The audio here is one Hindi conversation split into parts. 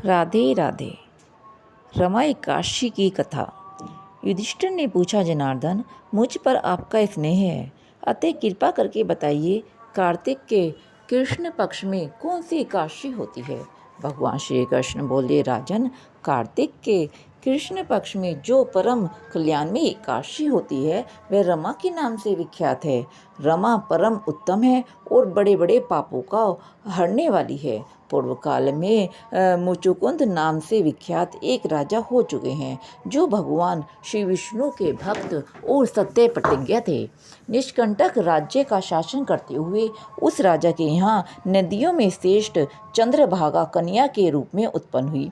राधे राधे। रमाई काशी की कथा। युधिष्ठिर ने पूछा, जनार्दन, मुझ पर आपका स्नेह है, अतः कृपा करके बताइए, कार्तिक के कृष्ण पक्ष में कौन सी एकादशी होती है। भगवान श्री कृष्ण बोले, राजन, कार्तिक के कृष्ण पक्ष में जो परम कल्याणमयी एकादशी होती है वह रमा के नाम से विख्यात है। रमा परम उत्तम है और बड़े बड़े पापों का हरने वाली है। पूर्व काल में मुचुकुंद नाम से विख्यात एक राजा हो चुके हैं, जो भगवान श्री विष्णु के भक्त और सत्य प्रतिज्ञा थे। निष्कंटक राज्य का शासन करते हुए उस राजा के यहाँ नदियों में श्रेष्ठ चंद्रभागा कन्या के रूप में उत्पन्न हुई।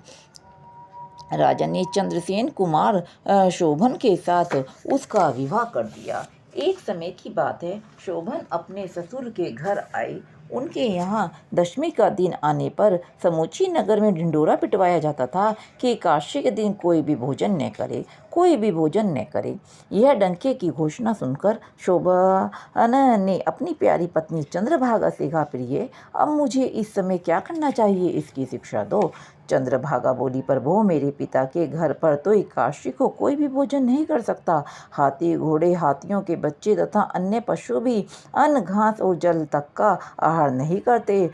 राजा ने चंद्रसेन कुमार शोभन के साथ उसका विवाह कर दिया। एक समय की बात है, शोभन अपने ससुर के घर आई। उनके यहाँ दशमी का दिन आने पर समूची नगर में ढिंढोरा पिटवाया जाता था कि एकादशी के दिन कोई भी भोजन न करे, कोई भी भोजन न करे। यह डंके की घोषणा सुनकर शोभन ने अपनी प्यारी पत्नी चंद्रभागा से कहा, प्रिय, अब मुझे इस समय क्या करना चाहिए, इसकी शिक्षा दो। चंद्रभागा बोली, प्रभु, मेरे पिता के घर पर तो एकादशी को कोई भी भोजन नहीं कर सकता। हाथी, घोड़े, हाथियों के बच्चे तथा अन्य पशु भी अन्न, घास और जल तक का आहार नहीं करते।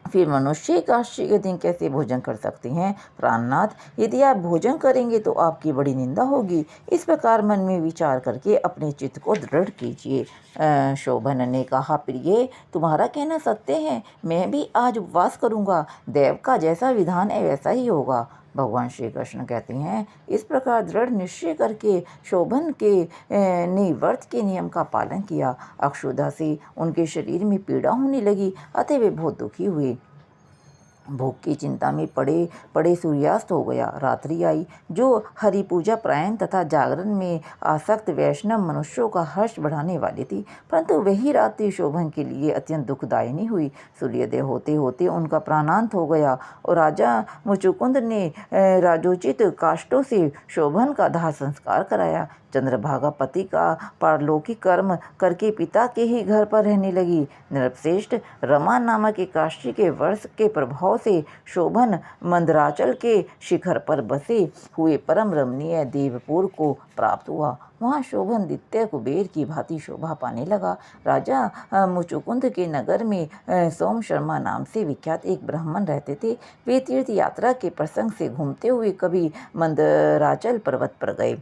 फिर मनुष्य एकादशी के दिन कैसे भोजन कर सकते हैं। प्राणनाथ, यदि आप भोजन करेंगे तो आपकी बड़ी निंदा होगी। इस प्रकार मन में विचार करके अपने चित्त को दृढ़ कीजिए। शोभन ने कहा, प्रिय, तुम्हारा कहना सत्य है, मैं भी आज उपवास करूंगा। देव का जैसा विधान है वैसा ही होगा। भगवान श्री कृष्ण कहते हैं, इस प्रकार दृढ़ निश्चय करके शोभन ने व्रत के नियम का पालन किया। अक्षुधा से उनके शरीर में पीड़ा होने लगी, अतः वे बहुत दुखी हुए। भूख की चिंता में पड़े पड़े सूर्यास्त हो गया। रात्रि आई, जो हरि पूजा प्रायण तथा जागरण में आसक्त वैष्णव मनुष्यों का हर्ष बढ़ाने वाली थी, परंतु वही रात्रि शोभन के लिए अत्यंत दुखदायिनी हुई। सूर्योदय होते होते उनका प्राणांत हो गया और राजा मुचुकुंद ने राजोचित काष्ठों से शोभन का दाह संस्कार कराया। चंद्रभागा पति का पारलौकिक कर्म करके पिता के ही घर पर रहने लगी। नृपश्रेष्ठ, रमा नामक एकादशी के वर्ष के प्रभाव से शोभन मंदराचल के शिखर पर बसे हुए परम रमणीय देवपुर को प्राप्त हुआ। वहाँ शोभन दित्य कुबेर की भांति शोभा पाने लगा। राजा मुचुकुंद के नगर में सोम शर्मा नाम से विख्यात एक ब्राह्मण रहते थे। वे तीर्थ यात्रा के प्रसंग से घूमते हुए कभी मंदराचल पर्वत पर गए।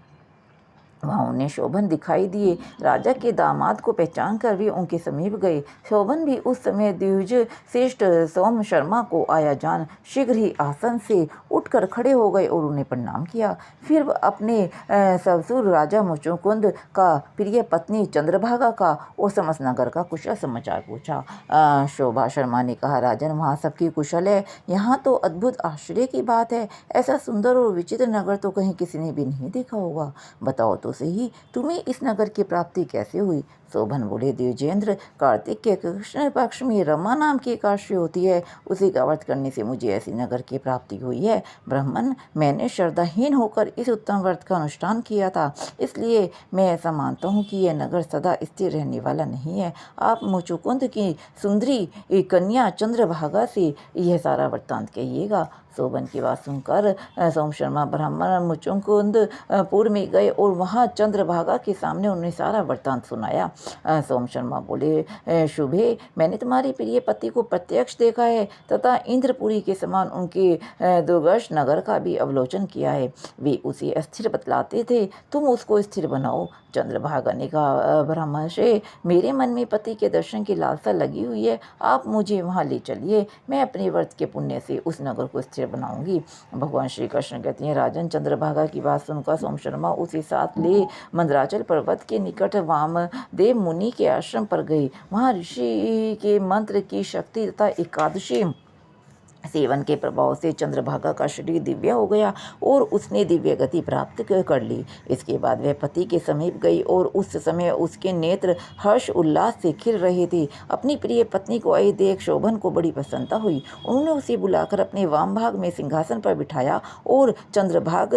वहाँ उन्हें शोभन दिखाई दिए। राजा के दामाद को पहचान कर वे उनके समीप गए। शोभन भी उस समय द्विज श्रेष्ठ सोम शर्मा को आया जान शीघ्र ही आसन से उठकर खड़े हो गए और उन्हें प्रणाम किया। फिर अपने ससुर राजा मुचुकुंद का, प्रिय पत्नी चंद्रभागा का और समस्त नगर का कुशल समाचार पूछा। शोभा शर्मा ने कहा, राजन, वहाँ सबकी कुशल है। यहाँ तो अद्भुत आश्चर्य की बात है, ऐसा सुंदर और विचित्र नगर तो कहीं किसी ने भी नहीं देखा होगा। बताओ तो सही, तुम्हें इस नगर की प्राप्ति कैसे हुई। शोभन बोले, द्विजेंद्र, कार्तिक के कृष्ण पक्ष में रमा नाम की एकादशी होती है, उसी का व्रत करने से मुझे ऐसी नगर की प्राप्ति हुई है। ब्राह्मण, मैंने श्रद्धाहीन होकर इस उत्तम व्रत का अनुष्ठान किया था, इसलिए मैं ऐसा मानता हूँ कि यह नगर सदा स्थिर रहने वाला नहीं है। आप मुचुकुंद की सुंदरी कन्या चंद्रभागा से यह सारा वृत्तांत कहिएगा। शोभन की बात सुनकर सोम शर्मा ब्राह्मण मुचुकुंदपुर में गए और वहाँ चंद्रभागा के सामने उन्हें सारा वृत्तांत सुनाया। सोम शर्मा बोले, शुभे, मैंने तुम्हारे प्रिय पति को प्रत्यक्ष देखा है तथा इंद्रपुरी के समान उनके दुर्गश नगर का भी अवलोकन किया है। वे उसे अस्थिर बतलाते थे, तुम उसको स्थिर बनाओ। चंद्रभागा ने कहा, ब्राह्मण से, मेरे मन में पति के दर्शन की लालसा लगी हुई है, आप मुझे वहाँ ले चलिए, मैं अपने व्रत के पुण्य से उस नगर को स्थिर बनाऊंगी। भगवान श्री कृष्ण कहते हैं, राजन, चंद्रभागा की बात सुनकर सोम शर्मा उसे साथ ले मंदराचल पर्वत के निकट वामदेव मुनि के आश्रम पर गए। वहाँ ऋषि के मंत्र की शक्ति तथा एकादशी सेवन के प्रभाव से चंद्रभागा का शरीर दिव्य हो गया और उसने दिव्य गति प्राप्त कर ली। इसके बाद वह पति के समीप गई और उस समय उसके नेत्र हर्ष उल्लास से खिल रहे थे। अपनी प्रिय पत्नी को आई देख शोभन को बड़ी प्रसन्नता हुई। उन्होंने उसे बुलाकर अपने वाम भाग में सिंहासन पर बिठाया और चंद्रभाग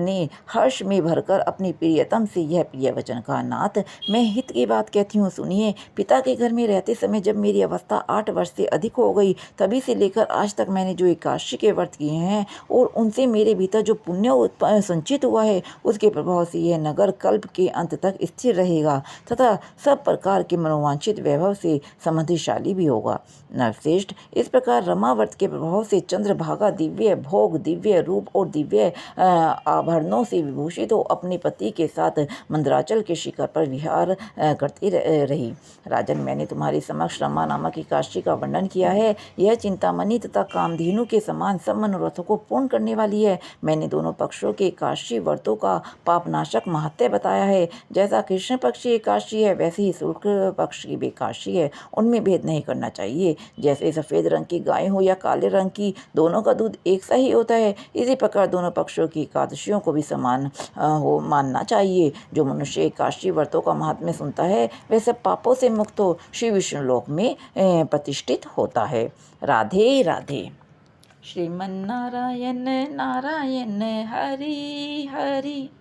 ने हर्ष में भरकर अपनी प्रियतम से यह प्रिय वचन कहा, नाथ, मैं हित की बात कहती हूँ, सुनिए। पिता के घर में रहते समय जब मेरी अवस्था 8 वर्ष से अधिक हो गई, तभी से लेकर आज तक मैंने जो एकादशी के व्रत किए हैं और उनसे मेरे भीतर जो पुण्य संचित हुआ है उसके प्रभाव से यह नगर कल्प के अंत तक स्थिर रहेगा तथा सब प्रकार के मनोवांछित वैभव से समृद्धिशाली भी होगा। नरश्रेष्ठ, इस प्रकार रमा व्रत के प्रभाव से चंद्रभागा दिव्य भोग, दिव्य रूप और दिव्य आभरणों से विभूषित हो अपने पति के साथ मंदराचल के शिखर पर विहार करती रही। राजन, मैंने तुम्हारे समक्ष रमा नामक एकादशी का वर्णन किया है। यह चिंतामणि तथा कामधेनु के समान सब मनोरथों को पूर्ण करने वाली है। मैंने दोनों पक्षों के एकादशी व्रतों का पापनाशक महत्व बताया है। जैसा कृष्ण पक्ष की एकादशी है वैसे ही शुक्ल पक्ष की भी एकादशी है, उनमें भेद नहीं करना चाहिए। जैसे सफ़ेद रंग की गाय हो या काले रंग की, दोनों का दूध एक सा ही होता है, इसी प्रकार दोनों पक्षों की एकादशियों को भी समान हो मानना चाहिए। जो मनुष्य एकादशी व्रतों का महात्म्य सुनता है वह सब पापों से मुक्त हो श्री विष्णु लोक में प्रतिष्ठित होता है। राधे राधे। श्रीमन नारायण नारायण हरि हरि।